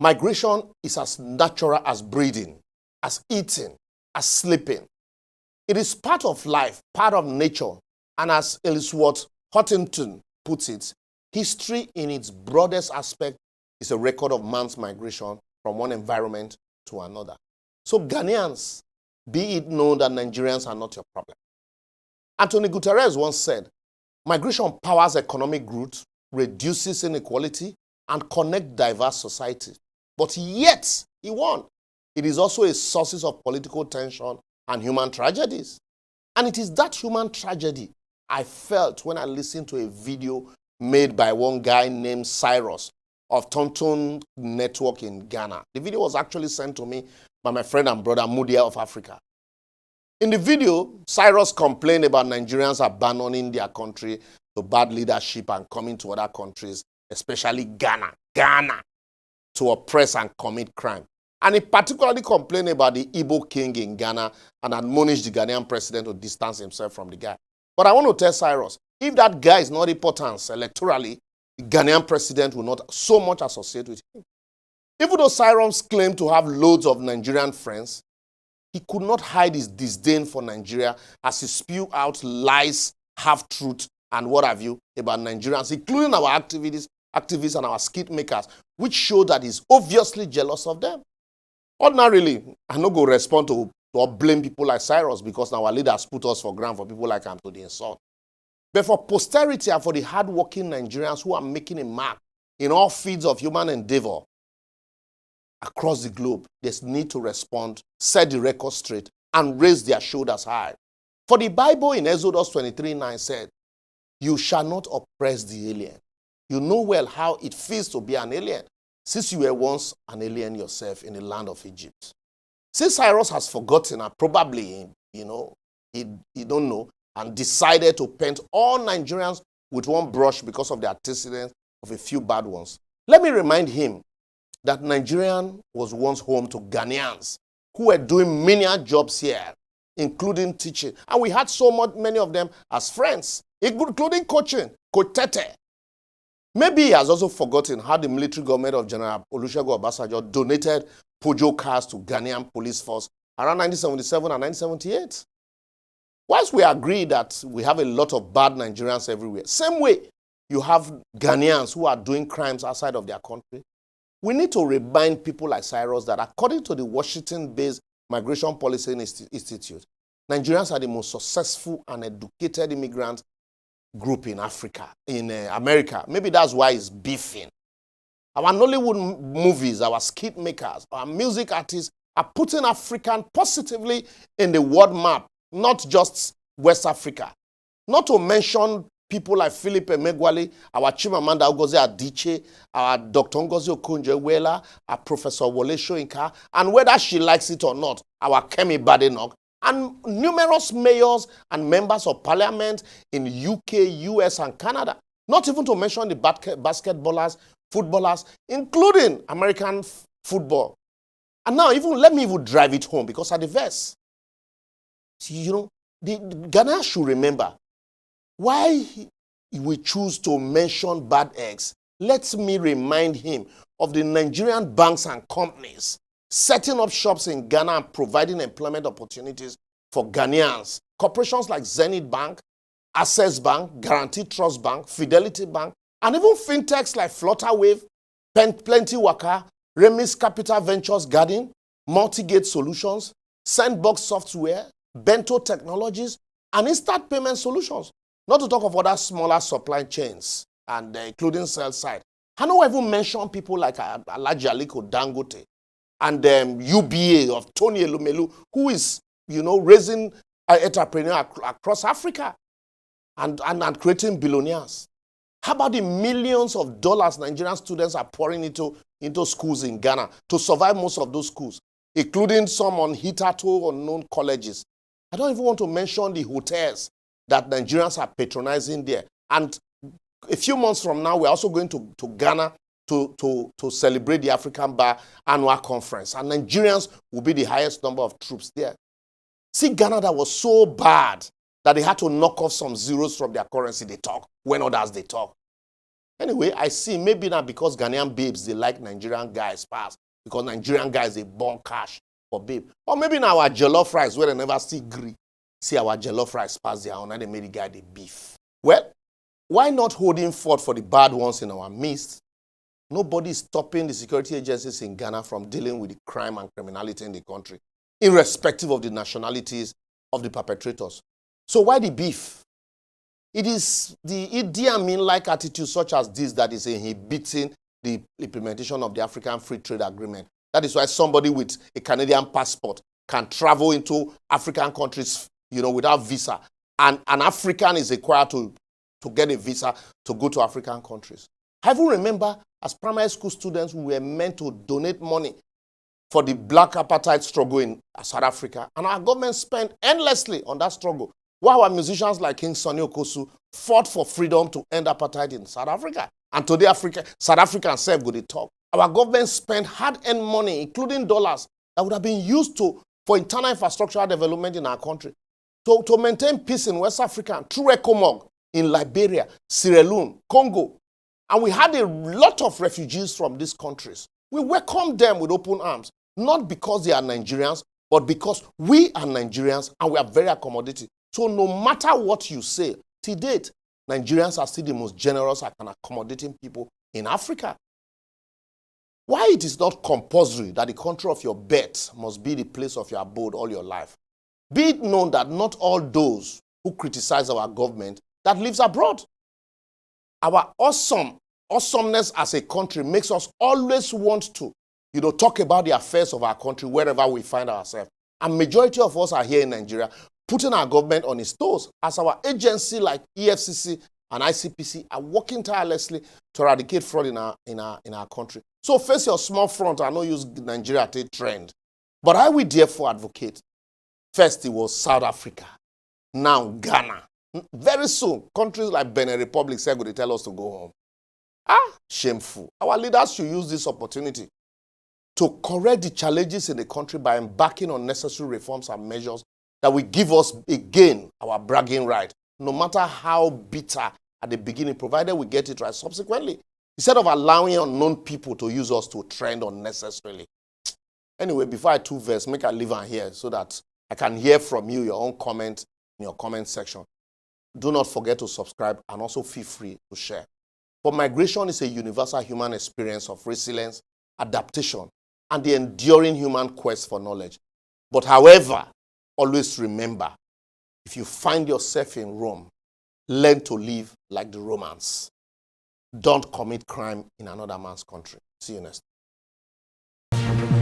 Migration is as natural as breathing, as eating, as sleeping. It is part of life, part of nature, and as Elizabeth Huntington puts it, history in its broadest aspect is a record of man's migration from one environment to another. So Ghanaians, be it known that Nigerians are not your problem. Antonio Guterres once said, migration powers economic growth, reduces inequality, and connects diverse societies. But yet, he won. It is also a source of political tension and human tragedies. And it is that human tragedy I felt when I listened to a video made by one guy named Cyrus of Tonton Network in Ghana. The video was actually sent to me by my friend and brother Mudia of Africa. In the video, Cyrus complained about Nigerians abandoning their country to bad leadership and coming to other countries, especially Ghana, to oppress and commit crime. And he particularly complained about the Igbo king in Ghana and admonished the Ghanaian president to distance himself from the guy. But I want to tell Cyrus, if that guy is not important electorally, the Ghanaian president will not so much associate with him. Even though Cyrus claimed to have loads of Nigerian friends, he could not hide his disdain for Nigeria as he spewed out lies, half-truth, and what have you about Nigerians, including our activists and our skit makers, which show that he's obviously jealous of them. Ordinarily, I no go respond to or blame people like Cyrus because our leaders put us for ground for people like him to the insult. But for posterity and for the hard-working Nigerians who are making a mark in all fields of human endeavor across the globe, there's need to respond, set the record straight, and raise their shoulders high. For the Bible in Exodus 23:9 said, "You shall not oppress the alien." You know well how it feels to be an alien, since you were once an alien yourself in the land of Egypt. Since Cyrus has forgotten, and probably, he don't know, and decided to paint all Nigerians with one brush because of the antecedents of a few bad ones, let me remind him that Nigerian was once home to Ghanaians who were doing menial jobs here, including teaching. And we had many of them as friends, including coaching, Coach Tete. Maybe he has also forgotten how the military government of General Olusegun Obasanjo donated Pojo cars to Ghanaian police force around 1977 and 1978. Whilst we agree that we have a lot of bad Nigerians everywhere, same way you have Ghanaians who are doing crimes outside of their country, we need to remind people like Cyrus that according to the Washington-based Migration Policy Institute, Nigerians are the most successful and educated immigrant group in Africa, in America. Maybe that's why it's beefing. Our Nollywood movies, our skit makers, our music artists are putting African positively in the world map, not just West Africa. Not to mention people like Philip Emegwali, our Chimamanda Ngozi Adichie, our Dr. Ngozi Okonjo-Iweala, our Professor Wole Soyinka, and whether she likes it or not, our Kemi Badenoch, and numerous mayors and members of parliament in UK, US, and Canada. Not even to mention the basketballers, footballers, including American football. And now, let me drive it home, because at the verse, the Ghana should remember why we choose to mention bad eggs. Let me remind him of the Nigerian banks and companies setting up shops in Ghana and providing employment opportunities for Ghanaians. Corporations like Zenith Bank, Access Bank, Guarantee Trust Bank, Fidelity Bank, and even fintechs like Flutterwave, Plenty Waka, Remis Capital Ventures Garden, Multigate Solutions, Sandbox Software, Bento Technologies, and Instant Payment Solutions. Not to talk of other smaller supply chains, and including sell side. I don't even mention people like Alhaji Aliko Dangote and UBA of Tony Elumelu, who is, raising entrepreneurs across Africa and creating billionaires. How about the millions of dollars Nigerian students are pouring into schools in Ghana to survive most of those schools, including some on hitherto unknown colleges? I don't even want to mention the hotels that Nigerians are patronizing there. And a few months from now, we're also going to Ghana to celebrate the African Bar Annual Conference. And Nigerians will be the highest number of troops there. See, Ghana, that was so bad that they had to knock off some zeros from their currency they talk when others they talk. Anyway, I see maybe not because Ghanaian babes, they like Nigerian guys fast. Because Nigerian guys, they burn cash for babe. Or maybe now our jollof rice, where they never see green. See our jollof rice pass their own, and they made the guy the beef. Well, why not holding forth for the bad ones in our midst? Nobody is stopping the security agencies in Ghana from dealing with the crime and criminality in the country, irrespective of the nationalities of the perpetrators. So why the beef? It is the Idi Amin-like attitude such as this that is inhibiting the implementation of the African Free Trade Agreement. That is why somebody with a Canadian passport can travel into African countries, without visa. And an African is required to get a visa to go to African countries. I even remember as primary school students, we were meant to donate money for the black apartheid struggle in South Africa. And our government spent endlessly on that struggle. While our musicians like King Sonny Okosu fought for freedom to end apartheid in South Africa. And today, South Africans self go to talk. Our government spent hard-earned money, including dollars, that would have been used for internal infrastructural development in our country. To maintain peace in West Africa through ECOMOG in Liberia, Sierra Leone, Congo. And we had a lot of refugees from these countries. We welcomed them with open arms, not because they are Nigerians, but because we are Nigerians and we are very accommodating. So no matter what you say, to date, Nigerians are still the most generous and accommodating people in Africa. Why it is not compulsory that the country of your birth must be the place of your abode all your life? Be it known that not all those who criticize our government that lives abroad. Our awesomeness as a country makes us always want to, talk about the affairs of our country wherever we find ourselves. And majority of us are here in Nigeria, putting our government on its toes as our agency like EFCC and ICPC are working tirelessly to eradicate fraud in our country. So face your small front and not use Nigeria to trend. But I will therefore advocate. First, it was South Africa. Now, Ghana. Very soon, countries like Benin Republic say they tell us to go home. Shameful. Our leaders should use this opportunity to correct the challenges in the country by embarking on necessary reforms and measures that will give us again our bragging right, no matter how bitter at the beginning, provided we get it right subsequently, instead of allowing unknown people to use us to trend unnecessarily. Anyway, before I two verse, make I leave on here so that I can hear from you, your own comment in your comment section. Do not forget to subscribe and also feel free to share. For migration is a universal human experience of resilience, adaptation, and the enduring human quest for knowledge. But however, always remember, if you find yourself in Rome, learn to live like the Romans. Don't commit crime in another man's country. See you next time.